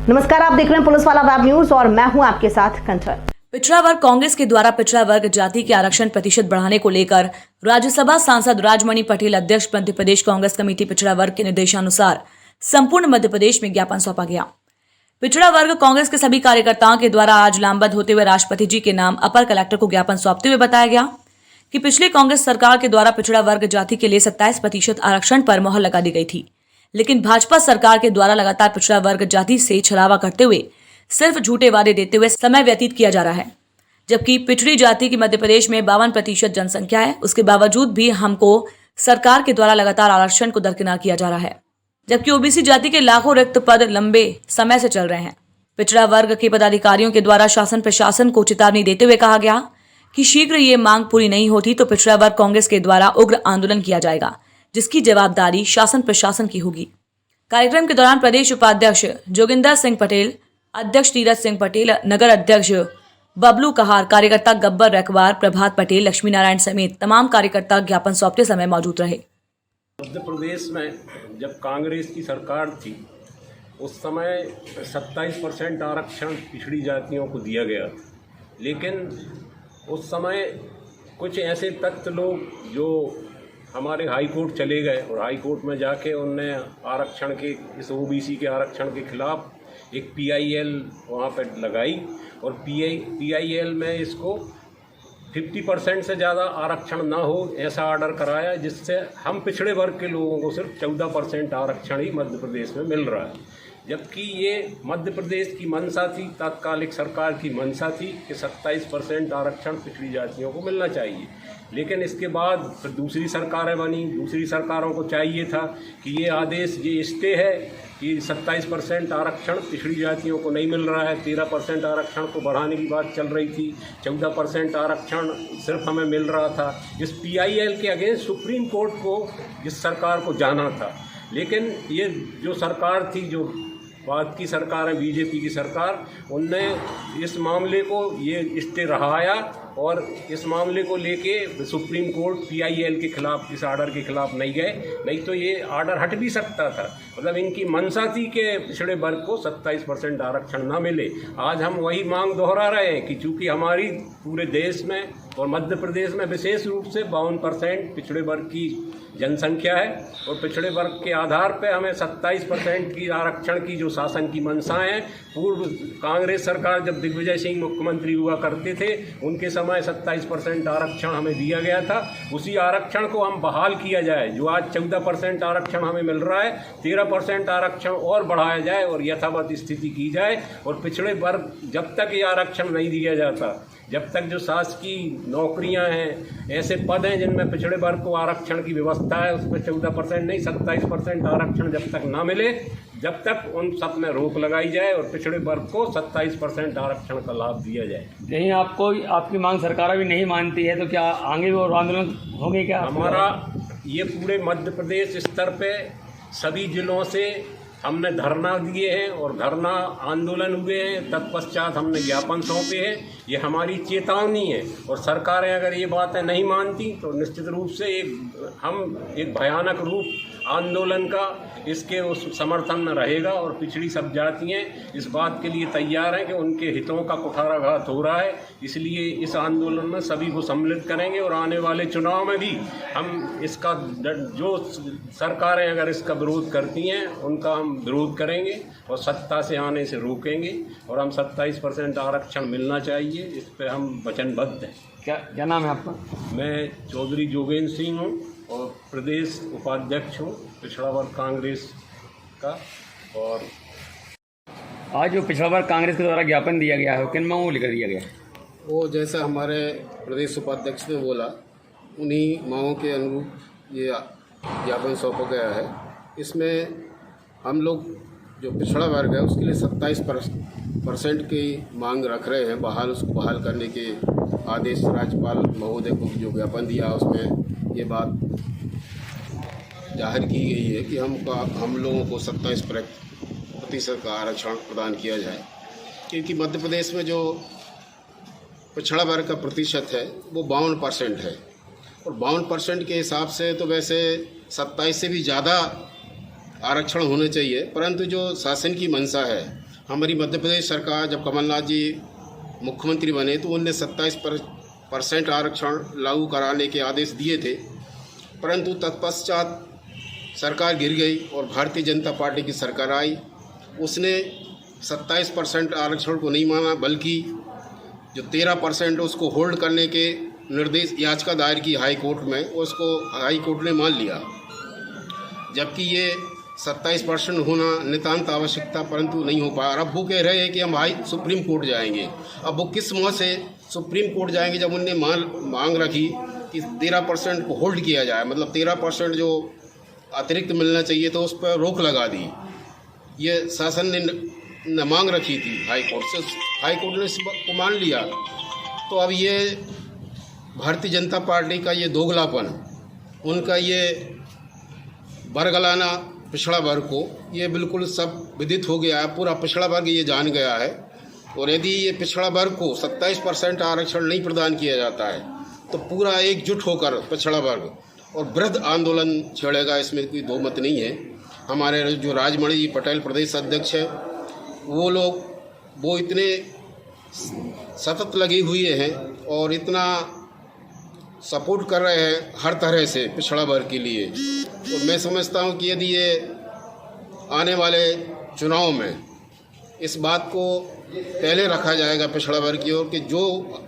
नमस्कार, आप देख रहे हैं पुलिस वाला वेब न्यूज और मैं हूं आपके साथ कंचन। पिछड़ा वर्ग कांग्रेस के द्वारा पिछड़ा वर्ग जाति के आरक्षण प्रतिशत बढ़ाने को लेकर राज्यसभा सांसद राजमणि पटेल अध्यक्ष मध्य प्रदेश कांग्रेस कमेटी पिछड़ा वर्ग के निर्देशानुसार संपूर्ण मध्य प्रदेश में ज्ञापन सौंपा गया। पिछड़ा वर्ग कांग्रेस के सभी कार्यकर्ताओं के द्वारा आज लामबंद होते हुए राष्ट्रपति जी के नाम अपर कलेक्टर को ज्ञापन सौंपते हुए बताया गया कि पिछली कांग्रेस सरकार के द्वारा पिछड़ा वर्ग जाति के लिए 27% आरक्षण पर मोहर लगा दी गई थी, लेकिन भाजपा सरकार के द्वारा लगातार पिछड़ा वर्ग जाति से छलावा करते हुए सिर्फ झूठे वादे देते हुए समय व्यतीत किया जा रहा है। जबकि पिछड़ी जाति की मध्य प्रदेश में 52% जनसंख्या है, उसके बावजूद भी हमको सरकार के द्वारा लगातार आरक्षण को दरकिनार किया जा रहा है, जबकि ओबीसी जाति के लाखों रिक्त पद लंबे समय से चल रहे हैं। पिछड़ा वर्ग के पदाधिकारियों के द्वारा शासन प्रशासन को चेतावनी देते हुए कहा गया कि शीघ्र ये मांग पूरी नहीं होती तो पिछड़ा वर्ग कांग्रेस के द्वारा उग्र आंदोलन किया जाएगा, जिसकी जवाबदारी शासन प्रशासन की होगी। कार्यक्रम के दौरान प्रदेश उपाध्यक्ष जोगिंदर सिंह पटेल, अध्यक्ष तीरथ सिंह पटेल, नगर अध्यक्ष बबलू कहार, कार्यकर्ता गब्बर रखवार, प्रभात पटेल, लक्ष्मी नारायण समेत तमाम कार्यकर्ता ज्ञापन सौंपते समय मौजूद रहे। मध्य प्रदेश में जब कांग्रेस की सरकार थी उस समय 27% आरक्षण पिछड़ी जातियों को दिया गया था, लेकिन उस समय कुछ ऐसे तत्व लोग जो हमारे हाई कोर्ट चले गए और हाई कोर्ट में जाके उनने आरक्षण के इस ओबीसी के आरक्षण के खिलाफ एक पीआईएल वहाँ पर लगाई और पीआईएल में इसको 50% से ज़्यादा आरक्षण ना हो ऐसा ऑर्डर कराया, जिससे हम पिछड़े वर्ग के लोगों को सिर्फ 14% आरक्षण ही मध्य प्रदेश में मिल रहा है। जबकि ये मध्य प्रदेश की मंशा थी, तात्कालिक सरकार की मंशा थी कि 27% आरक्षण पिछड़ी जातियों को मिलना चाहिए। लेकिन इसके बाद फिर दूसरी सरकारें बनी, दूसरी सरकारों को चाहिए था कि ये आदेश, ये स्टे है कि 27% आरक्षण पिछड़ी जातियों को नहीं मिल रहा है, 13% आरक्षण को बढ़ाने की बात चल रही थी, 14% आरक्षण सिर्फ हमें मिल रहा था। इस पीआईएल के अगेंस्ट सुप्रीम कोर्ट को इस सरकार को जाना था, लेकिन ये जो सरकार थी, जो बाद की सरकार है बीजेपी की सरकार, उनने इस मामले को ये स्टे रहाया और इस मामले को लेके सुप्रीम कोर्ट पीआईएल के खिलाफ, इस आर्डर के खिलाफ नहीं गए, नहीं तो ये आर्डर हट भी सकता था। मतलब इनकी मंशा थी कि पिछड़े वर्ग को 27% आरक्षण ना मिले। आज हम वही मांग दोहरा रहे हैं कि चूँकि हमारी पूरे देश में और मध्य प्रदेश में विशेष रूप से 52% पिछड़े वर्ग की जनसंख्या है और पिछड़े वर्ग के आधार पर हमें 27% की आरक्षण की जो शासन की मंशाएं हैं, पूर्व कांग्रेस सरकार जब दिग्विजय सिंह मुख्यमंत्री हुआ करते थे उनके समय 27% आरक्षण हमें दिया गया था, उसी आरक्षण को हम बहाल किया जाए। जो आज 14% आरक्षण हमें मिल रहा है, 13% आरक्षण और बढ़ाया जाए और यथावत स्थिति की जाए। और पिछड़े वर्ग जब तक ये आरक्षण नहीं दिया जाता, जब तक जो शासकीय नौकरियां हैं, ऐसे पद हैं जिनमें पिछड़े वर्ग को आरक्षण की व्यवस्था है, उसमें 14% नहीं 27% आरक्षण जब तक ना मिले, जब तक उन सब में रोक लगाई जाए और पिछड़े वर्ग को 27% आरक्षण का लाभ दिया जाए। कहीं आपको आपकी मांग सरकार भी नहीं मानती है तो क्या आगे वो आंदोलन होंगे? क्या हमारा ये पूरे मध्य प्रदेश स्तर पे सभी जिलों से हमने धरना दिए हैं और धरना आंदोलन हुए हैं, तत्पश्चात हमने ज्ञापन सौंपे हैं। ये हमारी चेतावनी है और सरकारें अगर ये बातें नहीं मानती तो निश्चित रूप से हम एक भयानक रूप आंदोलन का इसके उस समर्थन में रहेगा और पिछड़ी सब जातियाँ इस बात के लिए तैयार हैं कि उनके हितों का कुठाराघात हो रहा है, इसलिए इस आंदोलन में सभी को सम्मिलित करेंगे और आने वाले चुनाव में भी हम इसका, जो सरकारें अगर इसका विरोध करती हैं उनका हम विरोध करेंगे और सत्ता से आने से रोकेंगे और हम 27% आरक्षण मिलना चाहिए, इस पर हम वचनबद्ध हैं। क्या नाम है आपका? मैं चौधरी जोगेंद्र सिंह हूँ और प्रदेश उपाध्यक्ष हूँ पिछड़ा वर्ग कांग्रेस का। और आज जो पिछड़ा वर्ग कांग्रेस के द्वारा ज्ञापन दिया गया है, किन मांगों को लेकर दिया गया है? वो जैसा हमारे प्रदेश उपाध्यक्ष ने बोला, उन्हीं मांगों के अनुरूप ये ज्ञापन सौंपा गया है। इसमें हम लोग जो पिछड़ा वर्ग है उसके लिए 27% की मांग रख रहे हैं, उसको बहाल करने के आदेश राज्यपाल महोदय को जो ज्ञापन दिया उसमें ये बात जाहिर की गई है कि हम लोगों को 27% का आरक्षण प्रदान किया जाए, क्योंकि मध्य प्रदेश में जो पिछड़ा वर्ग का प्रतिशत है वो 52% है और 52% के हिसाब से तो वैसे 27 से भी ज़्यादा आरक्षण होने चाहिए, परंतु जो शासन की मंशा है हमारी मध्य प्रदेश सरकार जब कमलनाथ जी मुख्यमंत्री बने तो उनने 27% आरक्षण लागू कराने के आदेश दिए थे, परंतु तत्पश्चात सरकार गिर गई और भारतीय जनता पार्टी की सरकार आई। उसने 27% आरक्षण को नहीं माना, बल्कि जो 13% उसको होल्ड करने के निर्देश याचिका दायर की हाई कोर्ट में, उसको हाई कोर्ट ने मान लिया। जबकि ये 27% होना नितांत आवश्यक था, परंतु नहीं हो पाया। अब वो कह रहे हैं कि हम सुप्रीम कोर्ट जाएंगे। अब वो किस मुँह से सुप्रीम कोर्ट जाएंगे जब उनने मांग रखी कि 13% को होल्ड किया जाए, मतलब 13% जो अतिरिक्त मिलना चाहिए तो उस पर रोक लगा दी। ये शासन ने मांग रखी थी हाई कोर्ट से, हाई कोर्ट ने इसको मान लिया। तो अब ये भारतीय जनता पार्टी का ये दोगलापन, उनका ये बरगलाना पिछड़ा वर्ग को, ये बिल्कुल सब विदित हो गया है। पूरा पिछड़ा वर्ग ये जान गया है। और यदि ये पिछड़ा वर्ग को 27% आरक्षण नहीं प्रदान किया जाता है तो पूरा एकजुट होकर पिछड़ा वर्ग और वृहद आंदोलन छेड़ेगा, इसमें कोई दो मत नहीं है। हमारे जो राजमणि जी पटेल प्रदेश अध्यक्ष हैं, वो इतने सतत लगे हुए हैं और इतना सपोर्ट कर रहे हैं हर तरह से पिछड़ा वर्ग के लिए। तो मैं समझता हूं कि यदि ये आने वाले चुनाव में इस बात को पहले रखा जाएगा पिछड़ा वर्ग की ओर कि जो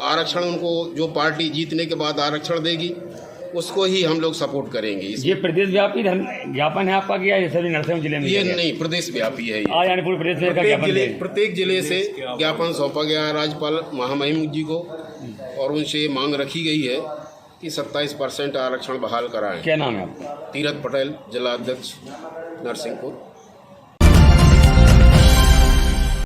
आरक्षण उनको, जो पार्टी जीतने के बाद आरक्षण देगी उसको ही हम लोग सपोर्ट करेंगे। ये प्रदेश व्यापी ज्ञापन है आपका क्या है? सभी नरसिंह जिले में ये नहीं, प्रदेश व्यापी है। आज यानी पूरे प्रदेश में प्रत्येक जिले से ज्ञापन सौंपा गया है राज्यपाल महामहिम जी को और उनसे ये मांग रखी गई है कि 27% आरक्षण बहाल कराएं। क्या नाम है आपका? तीरथ पटेल, जिला अध्यक्ष नरसिंहपुर।